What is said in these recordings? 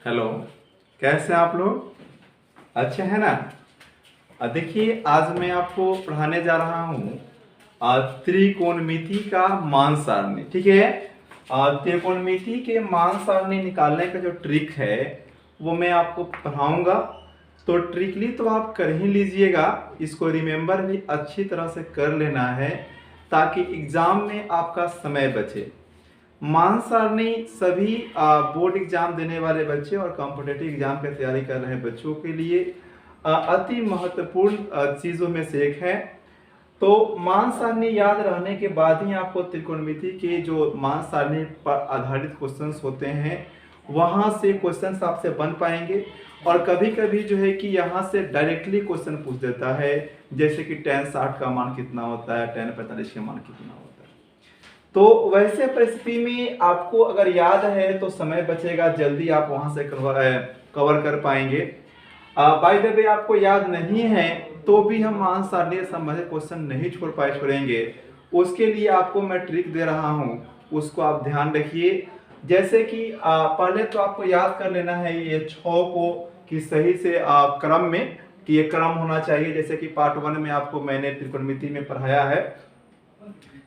Hello. कैसे हैं आप लोग? अच्छे हैं ना? देखिए, आज मैं आपको पढ़ाने जा रहा हूँ त्रिकोणमिति का मान सारणी। ठीक है। त्रिकोणमिति के मान सारणी निकालने का जो ट्रिक है वो मैं आपको पढ़ाऊंगा। तो ट्रिकली तो आप कर ही लीजिएगा, इसको रिमेम्बर भी अच्छी तरह से कर लेना है ताकि एग्जाम में आपका समय बचे। मान सारणी सभी बोर्ड एग्जाम देने वाले बच्चे और कॉम्पिटिटिव एग्जाम की तैयारी कर रहे बच्चों के लिए अति महत्वपूर्ण चीजों में से एक है। तो मान सारणी याद रहने के बाद ही आपको त्रिकोणमिति के जो मान सारणी पर आधारित क्वेश्चंस होते हैं वहां से क्वेश्चंस आपसे बन पाएंगे। और कभी कभी जो है कि यहाँ से डायरेक्टली क्वेश्चन पूछ देता है, जैसे कि tan 60 का मान कितना होता है, tan 45 का मान कितना होता है। तो वैसे परिस्थिति में आपको अगर याद है तो समय बचेगा, जल्दी आप वहां से कवर कर पाएंगे। बाय द वे, आपको याद नहीं है तो भी हम मान सारणी से संबंधित क्वेश्चन नहीं छोड़ेंगे। उसके लिए आपको मैं ट्रिक दे रहा हूँ, उसको आप ध्यान रखिए। जैसे कि पहले तो आपको याद कर लेना है ये 6 को कि सही से क्रम में, कि ये क्रम होना चाहिए। जैसे कि पार्ट 1 में आपको मैंने त्रिकोणमिति में पढ़ाया है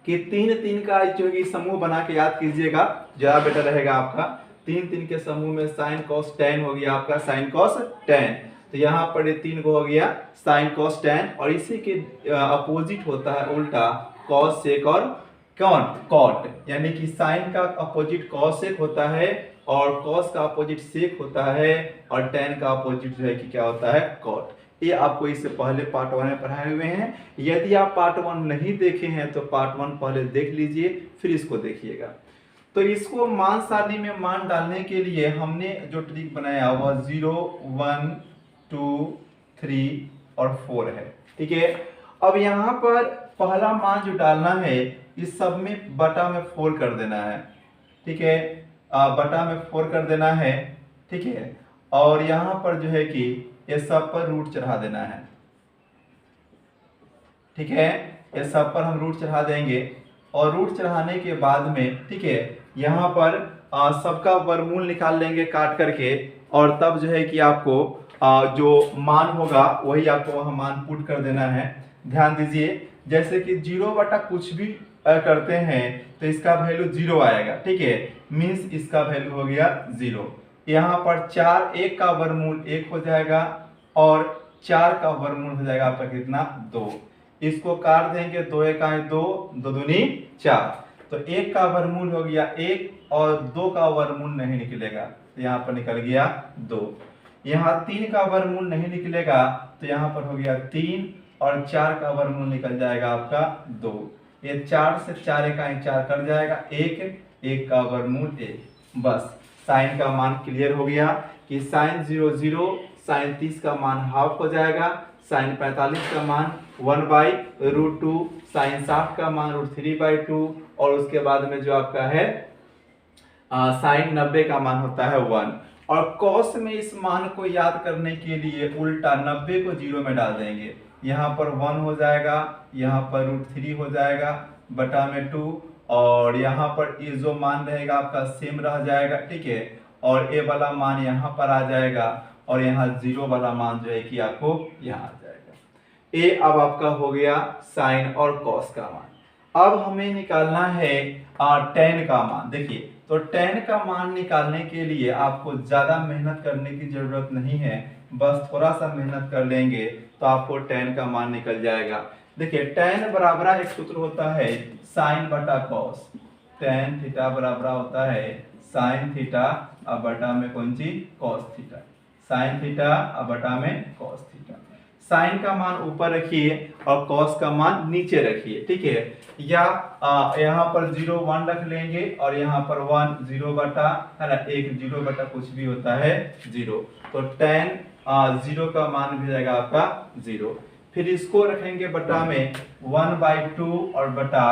कि 3 का जो कि समूह बना के याद कीजिएगा, ज्यादा बेटर रहेगा आपका। 3 के समूह में साइन कॉस टैन हो गया आपका, साइन कॉस टैन। तो यहाँ पर ये 3 को हो गया साइन कॉस टैन, और इसी के अपोजिट होता है उल्टा कॉस सेक और कॉट। यानी कि साइन का अपोजिट कॉस सेक होता है और कॉस का अपोजिट सेक होता है और टैन का अपोजिट जो है कि क्या होता है, कॉट। ये आपको इससे पहले पार्ट 1 में पढ़ाए हुए हैं। यदि आप पार्ट 1 नहीं देखे हैं तो पार्ट 1 पहले देख लीजिए, फिर इसको देखिएगा। तो इसको मान सारणी में मान डालने के लिए हमने जो ट्रिक बनाया वह 0, 1, 2, 3 और 4 है। ठीक है। अब यहाँ पर पहला मान जो डालना है इस सब में बटा में 4 कर देना है। ठीक है। बटा में 4 कर देना है। ठीक है। और यहाँ पर जो है कि ये सब पर रूट चढ़ा देना है। ठीक है। ये सब पर हम रूट चढ़ा देंगे और रूट चढ़ाने के बाद में, ठीक है, यहाँ पर सबका वर्गमूल निकाल लेंगे काट करके, और तब जो है कि आपको जो मान होगा वही आपको वहां मान पुट कर देना है। ध्यान दीजिए, जैसे कि 0 बटा कुछ भी करते हैं तो इसका वैल्यू 0 आएगा। ठीक है, मीन्स इसका वैल्यू हो गया 0। यहाँ पर 4, 1 का वर्गमूल 1 हो जाएगा और 4 का वर्गमूल हो जाएगा आपका कितना, 2। इसको काट देंगे, 2 एका 2, 2 दूनी 4। तो 1 का वर्गमूल हो गया 1 और 2 का वर्गमूल नहीं निकलेगा, तो यहाँ पर निकल गया 2। यहाँ 3 का वर्गमूल नहीं निकलेगा तो यहाँ पर हो गया 3 और 4 का वर्गमूल निकल जाएगा आपका 2। ये 4 से 4 एका 4 कट जाएगा, 1 का वर्गमूल 1। बस साइन का मान क्लियर हो गया कि साइन 0 0, साइन 30 का मान हाफ हो जाएगा, साइन 45 का मान 1/√2, साइन 60 का मान √3/2, और उसके बाद में जो आपका है साइन 90 का मान होता है 1। और कॉस में इस मान को याद करने के लिए उल्टा 90 को 0 में डाल देंगे। यहाँ पर 1 हो जाएगा, यहाँ पर √3 हो जाएगा बटा में 2, और यहाँ पर ये जो मान रहेगा आपका सेम रह जाएगा। ठीक है, और ए वाला मान यहाँ पर आ जाएगा और यहाँ 0 वाला मान जो है कि आपको यहाँ आ जाएगा। ए अब आपका हो गया साइन और कॉस का मान। अब हमें निकालना है tan का मान। देखिए, तो tan का मान निकालने के लिए आपको ज्यादा मेहनत करने की जरूरत नहीं है, बस थोड़ा सा मेहनत कर लेंगे तो आपको tan का मान निकल जाएगा। देखिए, tan बराबर एक सूत्र होता है साइन बटा कॉस। tan थीटा बराबर होता है साइन थीटा अब बटा में कौन सी, कॉस थीटा। साइन थीटा अब बटा में कॉस थीटा। साइन का मान ऊपर रखिए और कॉस का मान नीचे रखिए। ठीक है, या यहाँ पर 0 1 रख लेंगे और यहाँ पर 1 0 बटा है ना, 1 0 बटा कुछ भी होता है 0। तो tan 0 का मान भी जाएगा आपका 0। फिर इसको रखेंगे बटा में 1/2 और बटा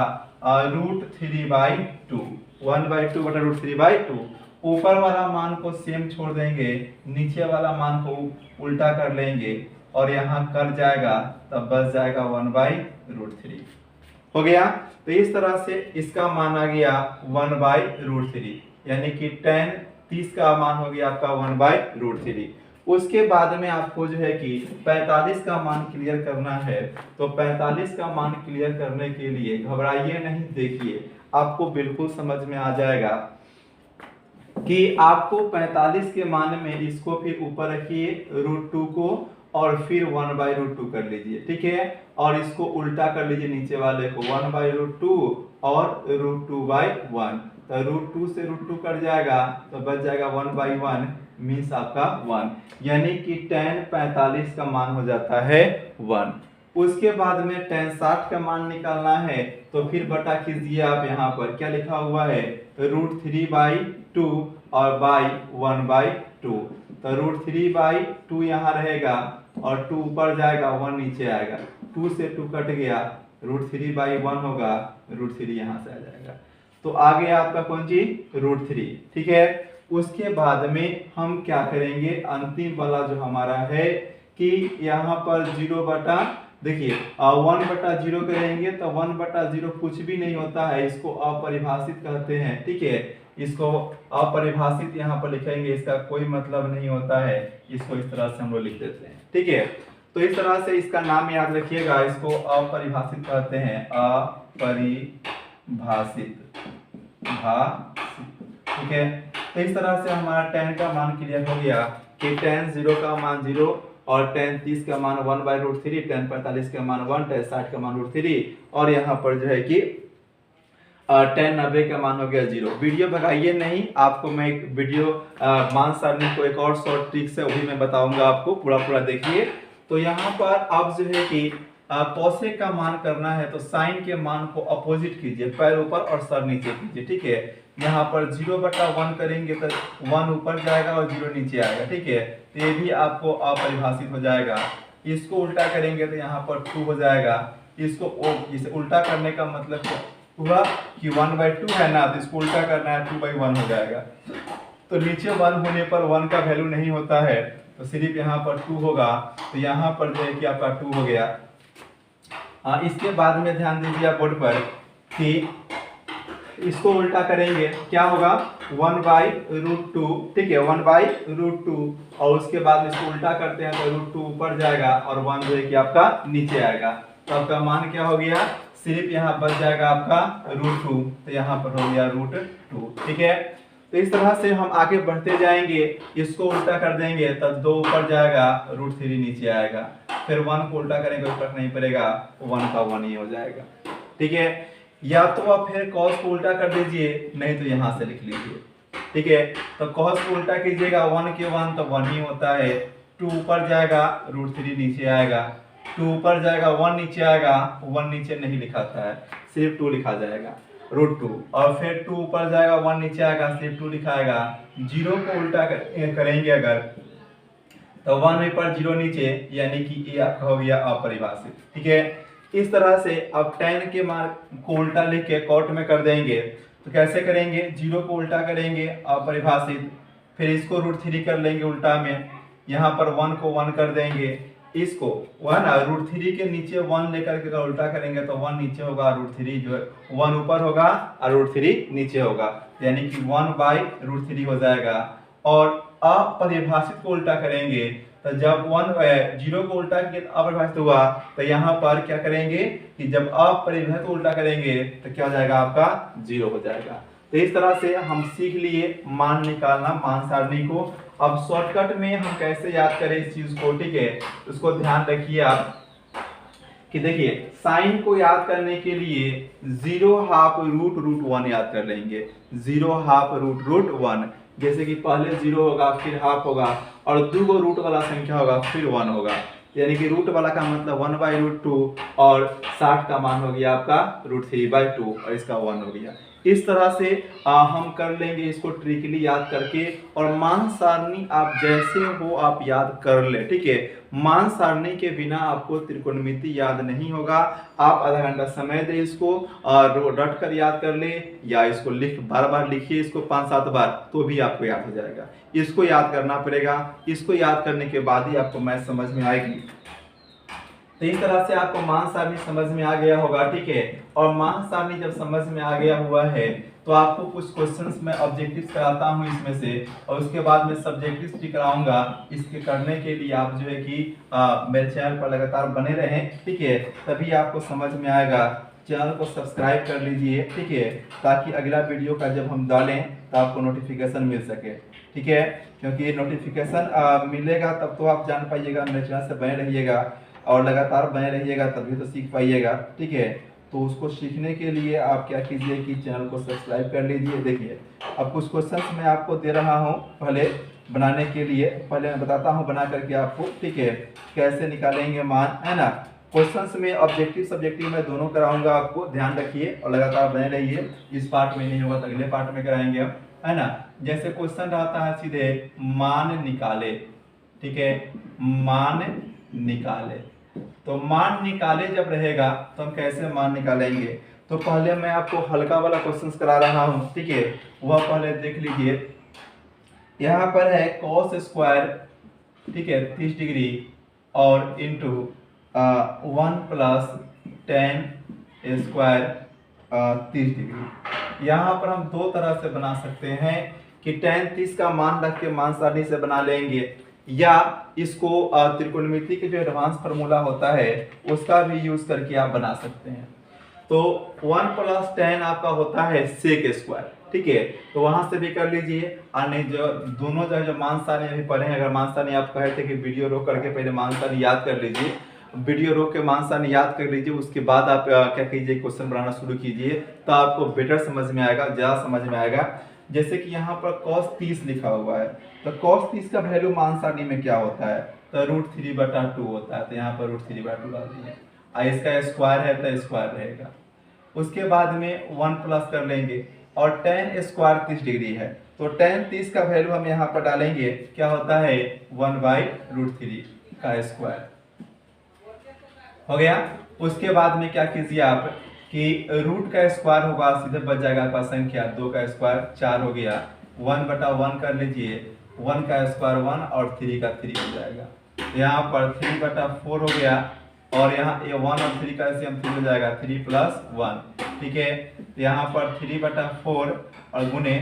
√3/2, 1/2 बटा √3/2। ऊपर वाला मान को सेम छोड़ देंगे, नीचे वाला मान को उल्टा कर लेंगे और यहाँ कर जाएगा, तब बच जाएगा 1/√3। हो गया। तो इस तरह से इसका मान आ गया 1/√3, यानी कि tan 30 का मान हो गया आपका 1/√3। उसके बाद में आपको जो है कि 45 का मान क्लियर करना है। तो 45 का मान क्लियर करने के लिए घबराइए नहीं, देखिए आपको बिल्कुल समझ में आ जाएगा कि आपको 45 के मान में इसको फिर ऊपर रखिए √2 को और फिर 1/√2 कर लीजिए, ठीक है। और इसको उल्टा कर लीजिए नीचे वाले को 1/√2 और √2/1। तो √2 से √2 कट जाएगा तो बच जाएगा 1/1 मीन्स आपका 1, यानी कि tan 45 का मान हो जाता है 1। उसके बाद में tan 60 का मान निकालना है तो फिर बटा कीजिए आप यहाँ पर क्या लिखा हुआ है √3/2 और बाई 1/2। तो √3/2 यहाँ रहेगा और 2 ऊपर जाएगा 1 नीचे आएगा, 2 से 2 कट गया, √3/1 होगा, √3 यहाँ से आ जाएगा। तो आ गया आपका कौन चीज √3, ठीक है। उसके बाद में हम क्या करेंगे, अंतिम वाला जो हमारा है कि यहाँ पर 0 बटा, देखिए 1/0 करेंगे तो 1/0 कुछ भी नहीं होता है, इसको अपरिभाषित कहते हैं, ठीक है। इसको अपरिभाषित यहाँ पर लिखेंगे, इसका कोई मतलब नहीं होता है, इसको इस तरह से हम लोग लिख देते हैं, ठीक है। तो इस तरह से इसका नाम याद रखिएगा, इसको अपरिभाषित कहते हैं, अपरिभाषित, ठीक है। तो इस तरह से हमारा tan का मान क्लियर हो गया कि tan 0 का मान 0 और tan 30 का मान 1/√3, tan 45 का मान 1, tan 60 का मान √3 और यहाँ पर जो है कि tan 90 का मान हो गया 0। वीडियो भगाइए नहीं, आपको मैं एक वीडियो मान सारणी को एक और शॉर्ट ट्रिक्स है वो भी मैं बताऊंगा, आपको पूरा देखिए। तो यहाँ पर आप जो है कि कौशिक का मान करना है तो साइन के मान को अपोजिट कीजिए, पैर ऊपर और सर नीचे कीजिए, ठीक है। यहाँ पर 0/1 करेंगे तो 1 ऊपर जाएगा और 0 नीचे आएगा, ठीक है। तो ये भी आपको अपरिभाषित हो जाएगा। इसको उल्टा करेंगे तो यहाँ पर 2 हो जाएगा। इसको इसे उल्टा करने का मतलब क्या हुआ कि 1/2 है ना, तो इसको उल्टा करना है 2/1 हो जाएगा। तो नीचे 1 होने पर 1 का वैल्यू नहीं होता है, तो सिर्फ यहाँ पर 2 होगा, तो यहाँ पर जो है कि आपका 2 हो गया। इसके बाद में ध्यान दीजिए बोर्ड पर कि इसको उल्टा करेंगे क्या होगा 1/√2, ठीक है, 1/√2 और उसके बाद इसको उल्टा करते हैं तो √2 ऊपर जाएगा और 1 जो है कि आपका नीचे आएगा। तो आपका मान क्या हो गया, सिर्फ यहाँ बच जाएगा आपका √2, तो यहाँ पर हो गया √2, ठीक है। तो इस तरह से हम आगे बढ़ते जाएंगे, इसको उल्टा कर देंगे तब 2 ऊपर जाएगा, √3 नीचे आएगा, फिर 1 को उल्टा करेंगे फर्क नहीं पड़ेगा, 1 का 1 ही हो जाएगा, ठीक है। या तो आप फिर cos को उल्टा कर दीजिए, नहीं तो यहाँ से लिख लीजिए, ठीक है। तो cos को उल्टा कीजिएगा 1 के 1 तो 1 ही होता है, 2 ऊपर जाएगा √3 नीचे आएगा, 2 ऊपर जाएगा 1 नीचे आएगा, 1 नीचे नहीं लिखाता है, सिर्फ 2 लिखा जाएगा √2 और फिर 2 ऊपर जाएगा 1 नीचे आएगा, सिर्फ 2 लिखाएगा। 0 को उल्टा करेंगे अगर तो 1 ऊपर 0 नीचे, यानी कि ये आपका हो गया अपरिभाषित, ठीक है। इस तरह से अब tan के मान को उल्टा लिख के कॉट में कर देंगे। तो कैसे करेंगे, 0 को उल्टा करेंगे अपरिभाषित, फिर इसको √3 कर लेंगे उल्टा में, यहाँ पर 1 को 1 कर देंगे, इसको 1 √3 के नीचे 1 लेकर के उल्टा करेंगे तो 1 नीचे होगा, √3 जो है 1 ऊपर होगा और √3 नीचे होगा, यानी कि 1/√3 हो जाएगा। और अपरिभाषित को उल्टा करेंगे तो जब 0 को उल्टा किया तो अपरिभाषित हुआ, तो यहाँ पर क्या करेंगे कि जब अपरिभाषित को उल्टा करेंगे तो क्या हो जाएगा आपका 0 हो जाएगा। तो इस तरह से हम सीख लिए मान निकालना, मान सारणी को। अब शॉर्टकट में हम कैसे याद करें इस चीज को, ठीक है, उसको ध्यान रखिए आप कि देखिए साइन को याद करने के लिए 0/√√1 याद कर लेंगे, 0/√√1, जैसे कि पहले 0 होगा फिर हाफ होगा और 2 रूट वाला संख्या होगा फिर 1 होगा, यानी कि रूट वाला का मतलब 1/√2 और 60 का मान हो गया आपका √3/2 और इसका 1 हो गया। इस तरह से हम कर लेंगे इसको ट्रिकली याद करके। और मान सारणी आप जैसे हो आप याद कर ले, ठीक है। मान सारणी के बिना आपको त्रिकोणमिति याद नहीं होगा। आप आधा घंटा समय दे इसको और रट कर याद कर ले, या इसको बार बार लिखिए इसको 5-7 बार, तो भी आपको याद हो जाएगा। इसको याद करना पड़ेगा, इसको याद करने के बाद ही आपको मैथ समझ में आएगी। तो इस तरह से आपको मान सारणी समझ में आ गया होगा, ठीक है। और मान सारणी जब समझ में आ गया हुआ है तो आपको कुछ क्वेश्चंस में ऑब्जेक्टिव्स कराता हूं इसमें से, और उसके बाद में सब्जेक्टिव्स भी कराऊंगा। इसके करने के लिए आप जो है कि मेरे चैनल पर लगातार बने रहें, ठीक है, तभी आपको समझ में आएगा। चैनल को सब्सक्राइब कर लीजिए, ठीक है, ताकि अगला वीडियो का जब हम डालें तो आपको नोटिफिकेशन मिल सके, ठीक है। क्योंकि नोटिफिकेशन मिलेगा तब तो आप जान पाइएगा, मेरे चैनल से बने रहिएगा और लगातार बने रहिएगा तभी तो सीख पाइएगा, ठीक है। तो उसको सीखने के लिए आप क्या कीजिए कि चैनल को सब्सक्राइब कर लीजिए। देखिए अब कुछ क्वेश्चंस मैं आपको दे रहा हूँ पहले बनाने के लिए, पहले मैं बताता हूँ बना करके आपको, ठीक है, कैसे निकालेंगे मान, है ना। क्वेश्चंस में ऑब्जेक्टिव सब्जेक्टिव में दोनों कराऊंगा, आपको ध्यान रखिए और लगातार बने रहिए। इस पार्ट में नहीं होगा तो अगले पार्ट में कराएंगे हम, है ना। जैसे क्वेश्चन रहता है सीधे मान निकाले, ठीक है, मान निकाले। तो मान निकाले जब रहेगा तो हम कैसे मान निकालेंगे, तो पहले मैं आपको हल्का वाला क्वेश्चन करा रहा हूं, ठीक है, वह पहले देख लीजिए। यहाँ पर है cos स्क्वायर, ठीक है, 30 डिग्री और into 1 plus ten square 30 degree. यहाँ पर हम दो तरह से बना सकते हैं कि tan 30 का मान रख के मान सारणी से बना लेंगे, या इसको त्रिकोणमिति के जो एडवांस फार्मूला होता है उसका भी यूज करके आप बना सकते हैं। तो 1 प्लस टेन आपका होता है सेक स्क्वायर, ठीक है, तो वहां से भी कर लीजिए। और नहीं जो दोनों जो मान सारणी अभी पढ़े हैं, अगर मान सारणी आप कहे थे कि वीडियो रोक करके पहले मान सारणी याद कर लीजिए, वीडियो रोक के मान सारणी याद कर लीजिए, उसके बाद आप क्या कीजिए क्वेश्चन बनाना शुरू कीजिए, तो आपको बेटर समझ में आएगा, ज्यादा समझ में आएगा। जैसे कि यहाँ पर cos 30 लिखा हुआ है, तो cos 30 का वैल्यू मान सारणी में क्या होता है, तो √3/2 होता है, तो यहाँ पर √3/2 डाल दिए। इसका स्क्वायर है तो स्क्वायर रहेगा। उसके बाद में 1 प्लस कर लेंगे, और tan स्क्वायर 30 डिग्री है, तो tan 30 का वैल्यू हम यहाँ पर डालेंगे, क्या होता है 1/√3 का स्क्वायर हो गया। उसके बाद में क्या कीजिए आप कि रूट का स्क्वायर होगा, सीधे बच जाएगा आपका संख्या, 2 का स्क्वायर 4 हो गया, 1/1 कर लीजिए, 1 का स्क्वायर 1 और 3 का 3 हो जाएगा। यहाँ पर 3/4 हो गया, और यहाँ ये 1 और 3 का एलसीएम 3 हो जाएगा, 3 + 1, ठीक है। यहाँ पर 3/4 और गुने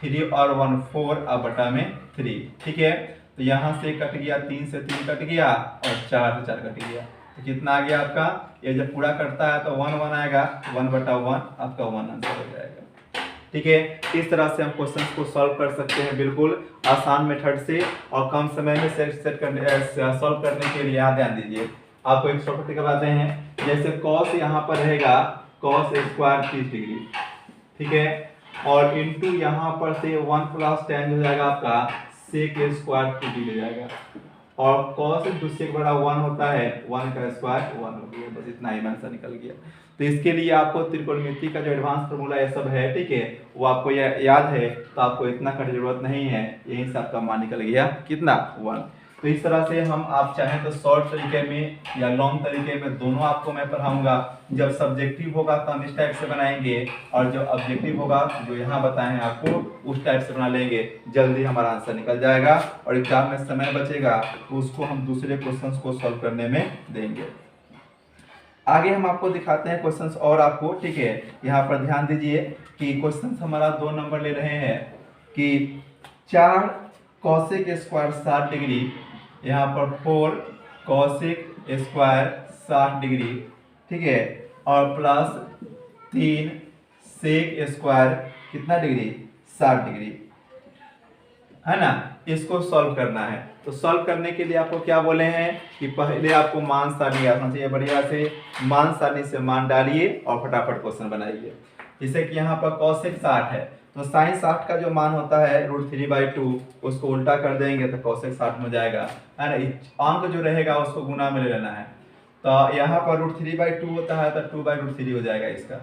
3 और 1 4 और बटा में 3, ठीक है। तो यहाँ से कट गया, 3 से 3 कट गया और 4 से 4 कट गया, तो कितना आ गया आपका, ये जब पूरा करता है तो 1 1 आएगा, 1/1 आपका 1 आंसर हो जाएगा, ठीक है। इस तरह से हम क्वेश्चन को सॉल्व कर सकते हैं, बिल्कुल आसान मेथड से, और कम समय में सॉल्व करने के लिए यहाँ ध्यान दीजिए। आपको एक शॉर्टकट दिखाते हैं, जैसे cos यहाँ पर रहेगा cos स्क्वायर 30 डिग्री, ठीक है, और इंटू यहाँ पर से 1 प्लस tan हो जाएगा आपका sec स्क्वायर 30 डिग्री जाएगा, और cos इंटू sec बड़ा 1 होता है, 1 का स्क्वायर 1 हो गया, बस इतना ही आंसर निकल गया। तो इसके लिए आपको त्रिकोणमिति का जो एडवांस फार्मूला ये सब है, ठीक है, वो आपको याद है, तो आपको इतना का जरूरत नहीं है, यही से आपका मान निकल गया कितना 1। तो इस तरह से हम आप चाहें तो शॉर्ट तरीके में या लॉन्ग तरीके में दोनों आपको मैं पढ़ाऊंगा। जब सब्जेक्टिव होगा तो हम इस टाइप से बनाएंगे, और जो ऑब्जेक्टिव होगा जो यहाँ बताए हैं आपको उस टाइप से बना लेंगे, जल्दी हमारा आंसर निकल जाएगा, और एग्जाम में समय बचेगा तो उसको हम दूसरे क्वेश्चंस को सॉल्व करने में देंगे। आगे हम आपको दिखाते हैं क्वेश्चंस और आपको, ठीक है। यहाँ पर ध्यान दीजिए कि क्वेश्चंस हमारा 2 नंबर ले रहे हैं कि 4 cosec स्क्वायर 60 डिग्री, यहाँ पर 4 cosec स्क्वायर 60 डिग्री, ठीक है, और प्लस 3 sec स्क्वायर कितना डिग्री 60 डिग्री, है ना। इसको सॉल्व करना है, तो सॉल्व करने के लिए आपको क्या बोले हैं कि पहले आपको मान सारणी आना चाहिए, बढ़िया से मान सारणी से मान डालिए और फटाफट क्वेश्चन बनाइए। जैसे कि यहाँ पर cosec 60 है, तो sin 60 का जो मान होता है √3/2, उसको उल्टा कर देंगे तो cosec 60 में जाएगा, है ना। अंक जो रहेगा उसको गुना में ले लेना है, तो यहाँ पर √3/2 होता है तो 2/√3 हो जाएगा इसका,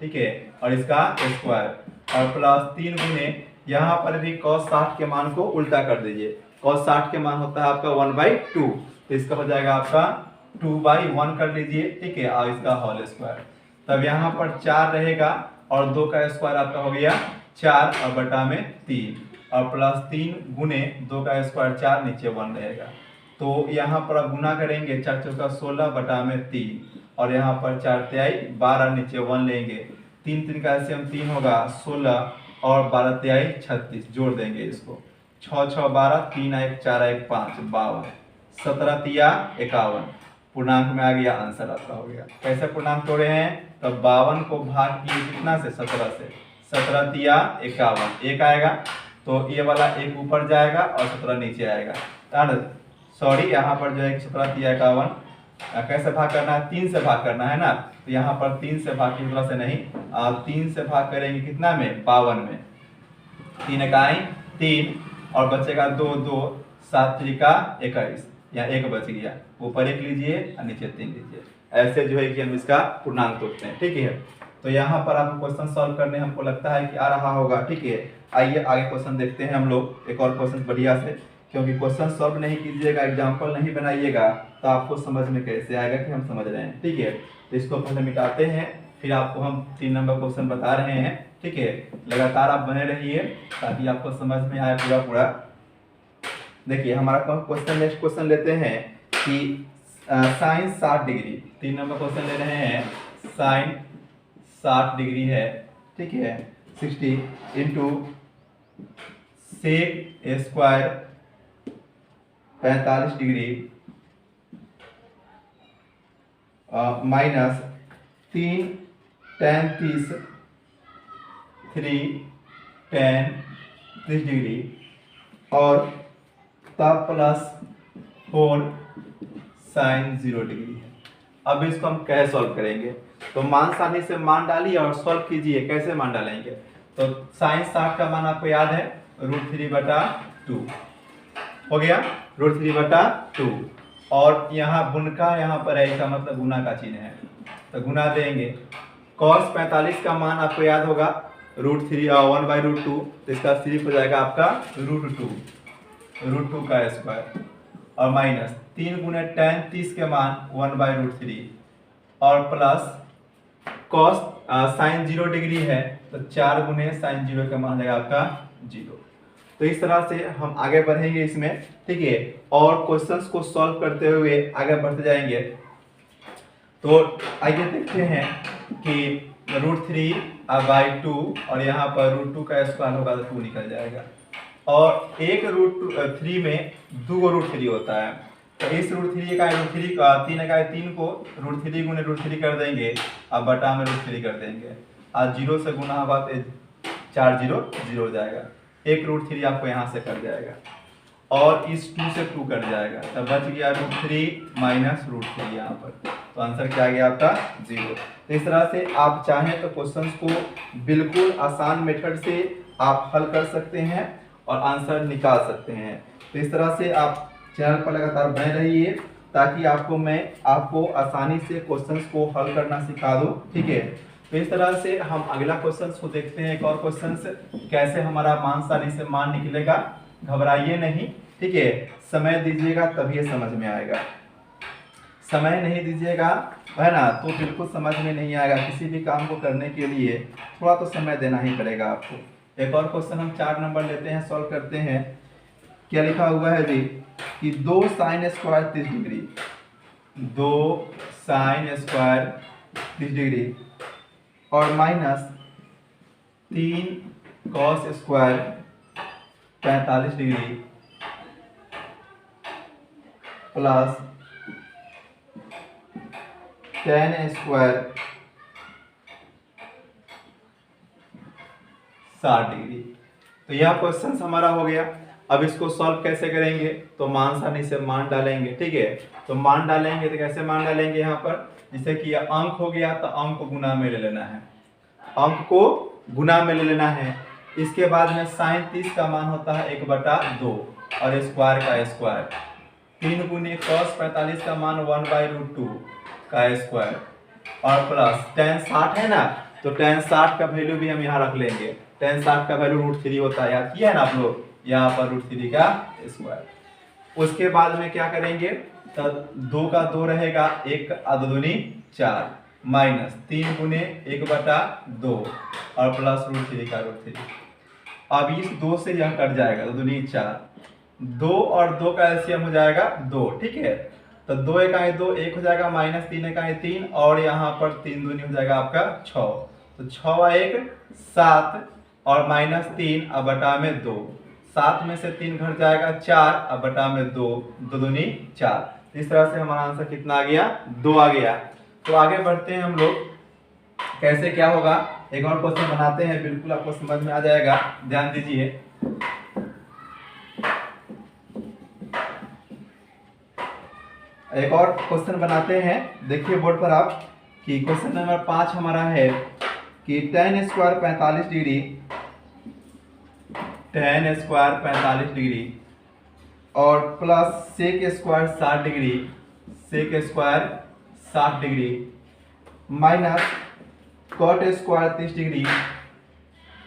ठीक है, और इसका स्क्वायर, और प्लस 3 गुने यहाँ पर भी cos 60 के मान को उल्टा कर दीजिए, cos 60 के मान होता है आपका 1/2, तो इसका हो जाएगा आपका 2/1 कर लीजिए, ठीक है, और इसका होल स्क्वायर। तब यहाँ पर 4 रहेगा और 2 का स्क्वायर आपका हो गया 4 और बटा में 3, और प्लस 3 गुने 2 का स्क्वायर 4, नीचे 1 रहेगा, तो यहाँ पर आप गुना करेंगे 4 चौका 16 बटा में 3 और यहाँ पर 4 तिहाई 12 नीचे 1 लेंगे 3 3 का एलसीएम 3 होगा 16 और 12 तिहाई 36 जोड़ देंगे इसको 6 6 12 3 1 4 1 5 52 17 तिया 51 पूर्णांक में आ गया आंसर आपका हो गया। कैसे पूर्णांक तोड़े हैं तो 52 को भाग किए कितना से 17 से 17 तिया 51 एक आएगा तो ये वाला एक ऊपर जाएगा और 17 नीचे आएगा। सॉरी यहाँ पर जो है 17 तिया 51 कैसे भाग करना है 3 से भाग करना है ना तो यहाँ पर 3 से भाग की तरह से नहीं 3 से भाग करेंगे कितना में 52 में 3 इकाई 3 और बचेगा 2 2 7 त्रिका 21 यहाँ एक बच गया ऊपर एक लीजिए और नीचे 3 लीजिए। ऐसे जो है कि हम इसका पूर्णांक तोड़ते हैं ठीक है। तो यहाँ पर आपको क्वेश्चन सॉल्व करने हमको लगता है कि आ रहा होगा ठीक है। आइए आगे क्वेश्चन देखते हैं हम लोग एक और क्वेश्चन बढ़िया से, क्योंकि क्वेश्चन सॉल्व नहीं कीजिएगा एग्जाम्पल नहीं बनाइएगा तो आपको समझ में कैसे आएगा कि हम समझ रहे हैं ठीक है। तो इसको पहले मिटाते हैं फिर आपको हम 3 नंबर क्वेश्चन बता रहे हैं ठीक है। लगातार आप बने रहिए ताकि आपको समझ में आए पूरा पूरा। देखिए हमारा क्वेश्चन नेक्स्ट क्वेश्चन लेते हैं कि साइन 60 डिग्री 3 नंबर क्वेश्चन ले रहे हैं। साइन 60 डिग्री है ठीक है 60 into sec square 45 degree minus 3 tan 30 3 tan 30 degree और तब प्लस 4 साइन 0 डिग्री है। अब इसको हम कैसे सॉल्व करेंगे तो मान सारणी से मान डालिए और सॉल्व कीजिए। कैसे मान डालेंगे तो साइन 60 का मान आपको याद है √3/2 हो गया √3/2 और यहाँ गुणका यहाँ पर है इसका मतलब गुना का चिन्ह है तो गुना देंगे। cos 45 का मान आपको याद होगा √3 1/√2 तो इसका सिर्फ हो जाएगा आपका √2 का स्क्वायर और माइनस 3 गुने tan 30 के मान 1/√3 और प्लस cos साइन 0 डिग्री है तो 4 गुने साइन 0 का मान है आपका 0। तो इस तरह से हम आगे बढ़ेंगे इसमें ठीक है और क्वेश्चंस को सॉल्व करते हुए आगे बढ़ते जाएंगे। तो आइए देखते हैं कि √3/2 और यहाँ पर √2 का स्क्वायर होगा तो 2 निकल जाएगा और एक √3 में 2 √3 होता है तो इस √3 का √3 को √3 गुने √3 कर देंगे अब बटा में √3 कर देंगे और 0 से गुना होगा तो 4 0 0 हो जाएगा। एक √3 आपको यहाँ से कट जाएगा और इस 2 से 2 कट जाएगा तब बच गया √3 माइनस √3 यहाँ पर तो आंसर क्या आ गया आपका 0। तो इस तरह से आप चाहें तो क्वेश्चंस को बिल्कुल आसान मेथड से आप हल कर सकते हैं और आंसर निकाल सकते हैं। तो इस तरह से आप चैनल पर लगातार बने रहिए ताकि आपको आसानी से क्वेश्चंस को हल करना सिखा दूं ठीक है। तो इस तरह से हम अगला क्वेश्चन को देखते हैं। एक और क्वेश्चन कैसे हमारा मान सारणी से मान निकलेगा। घबराइए नहीं ठीक है, समय दीजिएगा तभी समझ में आएगा। समय नहीं दीजिएगा है ना तो बिल्कुल समझ में नहीं आएगा। किसी भी काम को करने के लिए थोड़ा तो समय देना ही पड़ेगा आपको। एक और क्वेश्चन हम 4 नंबर लेते हैं सॉल्व करते हैं। क्या लिखा हुआ है जी कि 2 sine square 30 degree 2 sine square 30 degree और minus 3 cos square 45 degree plus tan square 60 degree. तो यह क्वेश्चन हमारा हो गया। अब इसको सॉल्व कैसे करेंगे तो मान सारणी से मान डालेंगे ठीक है। तो मान डालेंगे तो कैसे मान डालेंगे यहाँ पर जैसे कि अंक हो गया तो अंक को गुना में ले लेना है, अंक को गुना में ले लेना है। इसके बाद में साइन 30 का मान होता है 1/2 और स्क्वायर का स्क्वायर 3 गुने cos 45 का मान 1/√2 का स्क्वायर और प्लस tan 60 है ना तो tan 60 का वैल्यू भी हम यहाँ रख लेंगे। tan 60 का वैल्यू √3 होता है, याद किया है ना आप लोग, यहाँ पर √3 का स्क्वायर। उसके बाद में क्या करेंगे तो 2 का 2 रहेगा 1 2 दूनी 4 माइनस 3 गुने 1/2 और प्लस √3 का √3। अब इस 2 से यह कट जाएगा 2 दूनी 4 2 और 2 का एलसीएम हो जाएगा 2, ठीक है। तो 2 एकाई 2, 1 हो जाएगा, माइनस 3 एकाई 3, और यहाँ पर 3 दूनी हो जाएगा आपका 6। तो 6 व 1 7, और माइनस 3 अब बटा में 2, 7 में से 3 घट जाएगा 4, अब बटा में 2, 2 दूनी 4। इस तरह से हमारा आंसर कितना आ गया, 2 आ गया। तो आगे बढ़ते हैं हम लोग, कैसे क्या होगा, एक और क्वेश्चन बनाते हैं, बिल्कुल आपको समझ में आ जाएगा, ध्यान दीजिए। एक और क्वेश्चन बनाते हैं, देखिए बोर्ड पर आप कि क्वेश्चन नंबर 5 हमारा है कि tan square 45 degree, tan square 45 degree और plus sec square 60 degree, sec square 60 degree minus cot square 30 degree,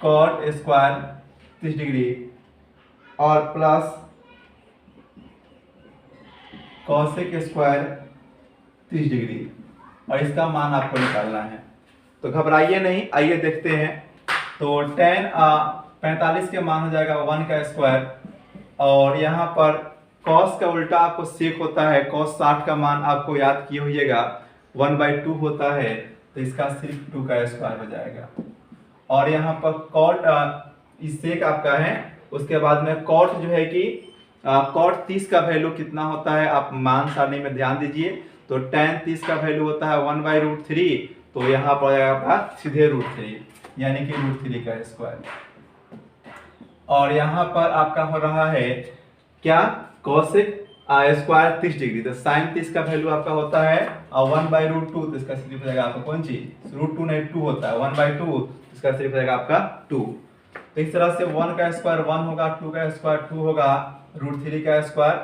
cot square 30 degree और प्लस cosec स्क्वायर 30 डिग्री, और इसका मान आपको निकालना है। तो घबराइए नहीं, आइए देखते हैं। तो tan 45 के मान हो जाएगा 1 का स्क्वायर, और यहाँ पर cos का उल्टा आपको sec होता है, cos 60 का मान आपको याद किए होइएगा 1/2 होता है, तो इसका सिर्फ 2 का स्क्वायर हो जाएगा। और यहाँ पर cot इस sec आपका है, उसके बाद में cot जो है कि cot 30 का वैल्यू कितना होता है, आप मान सारणी में ध्यान दीजिए। तो tan 30 का वैल्यू होता है 1/√3, तो यहाँ पर आएगा आपका सीधे √3, यानी कि √3 का स्क्वायर। और यहाँ पर आपका हो रहा है क्या, cosec स्क्वायर 30 डिग्री, तो sin 30 का वैल्यू आपका होता है 1/√2, तो इसका सिर्फ हो जाएगा आपका कौन चीज, √2 नहीं 2 होता है, 1/2, इसका सिर्फ हो जाएगा आपका 2। तो इस तरह से 1 का स्क्वायर 1 होगा, 2 का स्क्वायर 2 होगा, √3 का स्क्वायर,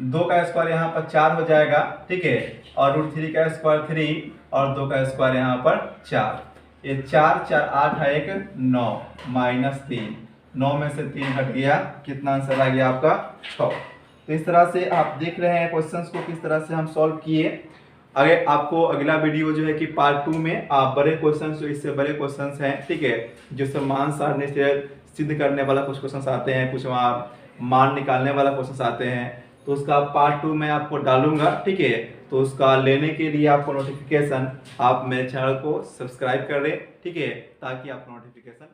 2 का स्क्वायर यहाँ पर 4 हो जाएगा, ठीक है, और √3 का स्क्वायर 3, और 2 का स्क्वायर यहाँ पर 4। ये 4 4 8 है 1 9 माइनस 3, 9 में से 3 हट गया, कितना आंसर आ गया आपका 6। तो इस तरह से आप देख रहे हैं क्वेश्चंस को किस तरह से हम सॉल्व किए। अगर आपको अगला वीडियो जो है कि पार्ट 2 में आप बड़े क्वेश्चंस जो इससे बड़े क्वेश्चंस हैं, ठीक है, जो समान सारणी से सिद्ध करने वाला कुछ क्वेश्चंस आते हैं, कुछ वहाँ मान निकालने वाला क्वेश्चंस आते हैं, तो उसका पार्ट 2 में आपको डालूंगा, ठीक है। तो उसका लेने के लिए आपको नोटिफिकेशन, आप मेरे चैनल को सब्सक्राइब कर दें, ठीक है, ताकि आपको नोटिफिकेशन